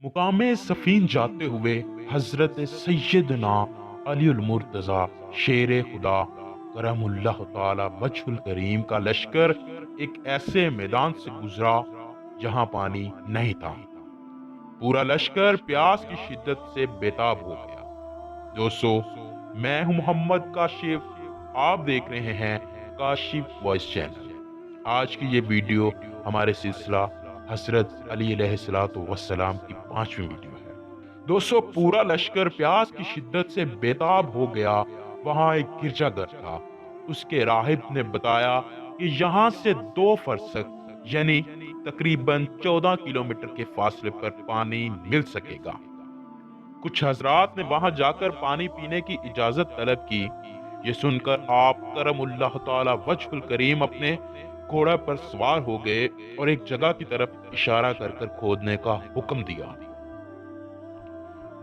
मुकाम सफीन जाते हुए हजरत सैयदना अली मुर्तज़ा शेर खुदा करमुल्लाह ताला वजहुल करीम का लश्कर एक ऐसे मैदान से गुजरा जहां पानी नहीं था। पूरा लश्कर प्यास की शिद्दत से बेताब हो गया। दोस्तों, मैं हूं मोहम्मद काशिफ। आप देख रहे हैं काशिफ वॉइस चैनल। आज की ये वीडियो हमारे सिलसिला हजरत अली अलैहिस्सलातु वस्सलाम की 5वीं वीडियो है। दोस्तों, पूरा लश्कर प्यास की शिद्दत से बेताब हो गया। वहां एक गिरजाघर था। उसके राहिब ने बताया कि यहाँ से 2 फरसख यानी तकरीबन 14 किलोमीटर के फासले पर पानी मिल सकेगा। कुछ हजरात ने वहां जाकर पानी पीने की इजाजत तलब की। ये सुनकर आप करमुल्लाह ताला वजहुल करीम अपने घोड़ा पर सवार हो गए और एक जगह की तरफ इशारा कर कर खोदने का हुक्म दिया।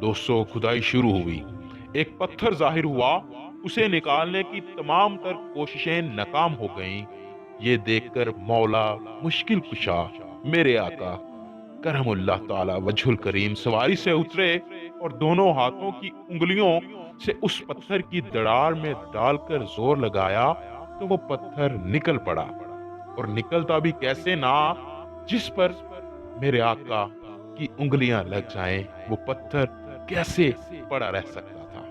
दोस्तों, खुदाई शुरू हुई। एक पत्थर जाहिर हुआ। उसे निकालने की तमाम तर कोशिशें नाकाम हो गईं। ये देखकर मौला मुश्किल कुशा मेरे आका करमुल्लाह ताला वजहुल करीम सवारी से उतरे और दोनों हाथों की उंगलियों से उस पत्थर की दरार में डालकर जोर लगाया तो वो पत्थर निकल पड़ा। और निकलता भी कैसे ना, जिस पर मेरे आका की उंगलियां लग जाएं, वो पत्थर कैसे पड़ा रह सकता था।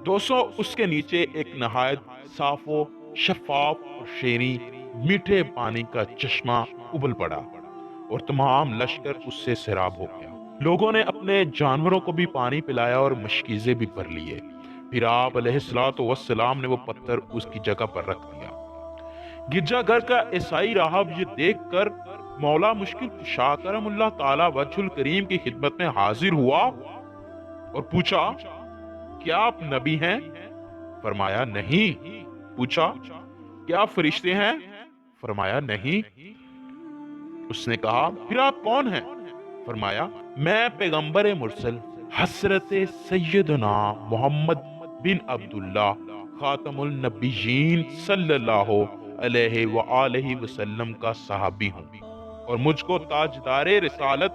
दोस्तों, उसके नीचे एक नहायत साफो शफाफ और शेरी मीठे पानी का चश्मा उबल पड़ा और तमाम लश्कर उससे सैराब हो गया। लोगों ने अपने जानवरों को भी पानी पिलाया और मशकीज़े भी भर लिए। फिर आप अलैहिस्सलातु वस्सलाम ने वो पत्थर उसकी जगह पर रख दिया। गिरजाघर का ईसाई राहब ये देखकर मौला मुश्किल कुशा करमुल्लाह ताला वजहुल करीम की खिदमत में हाजिर हुआ और पूछा, क्या आप नबी हैं? फरमाया, नहीं। पूछा, क्या आप फरिश्ते हैं? फरमाया, नहीं। उसने कहा, फिर आप कौन हैं? फरमाया, मैं पैगंबर मुरसल हजरत सैयदना मोहम्मद बिन अब्दुल्लाह खातमुल नबीयीन सल्लल्लाहु अलैहि व आलिहि वसल्लम का सहाबी हूँ और मुझको ताजदारे रिसालत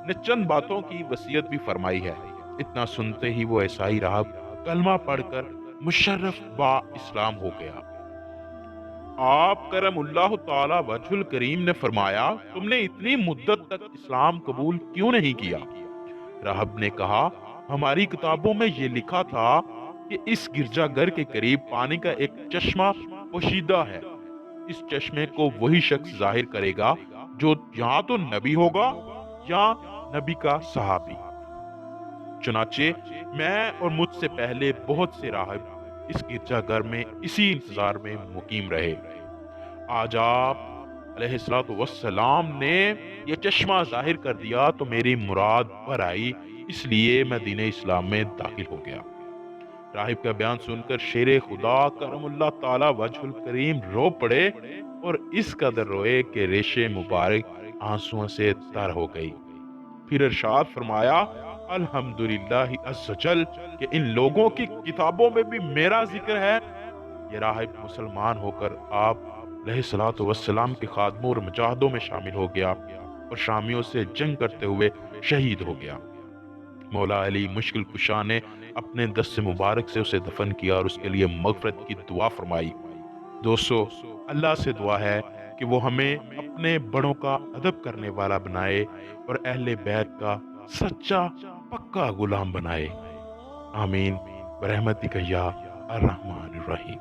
ने चंद बातों की वसीयत भी फरमाई है। इतना सुनते ही वो ईसाई राहब कलमा पढ़कर मुशर्रफ बा इस्लाम हो गया। आप करमुल्लाह ताला वजहुल करीम ने फरमाया, तुमने इतनी मुद्दत तक इस्लाम कबूल क्यों नहीं किया? राहब ने कहा, हमारी किताबों में ये लिखा था कि इस गिरजाघर के करीब पानी का एक चश्मा पोशीदा है। इस चश्मे को वही शख्स जाहिर करेगा जो या तो नबी होगा या नबी का सहाबी। चुनाचे मैं और मुझसे पहले बहुत से राहिब इस गिरजाघर में इसी इंतजार में मुकीम रहे। आज आप अलैहिस्सलातु वस्सलाम ने ये चश्मा जाहिर कर दिया तो मेरी मुराद पर आई, इसलिए मैं दीन इस्लाम में दाखिल हो गया। राहिब का बयान सुनकर शेर खुदा करमुल्लाह ताला वजहुल करीम रो पड़े और इस कदर रोए कि रेशे मुबारक आंसुओं से तर हो गई। फिर इरशाद फरमाया, अल्हम्दुलिल्लाह अज़्ज़वजल कि इन लोगों की किताबों में भी मेरा जिक्र है। ये राहिब मुसलमान होकर आप अलैहिस्सलातु वस्सलाम के खादमों और मुजाहिदों में शामिल हो गया और शामियों से जंग करते हुए शहीद हो गया। मौला अली मुश्किल कुशा ने अपने दस्ते मुबारक से उसे दफन किया और उसके लिए मगफरत की दुआ फरमाई। दोस्तों, अल्लाह से दुआ है कि वो हमें अपने बड़ों का अदब करने वाला बनाए और अहले बैत का सच्चा पक्का गुलाम बनाए। आमीन बरहमतिका या अर्रहमानिर रहीम।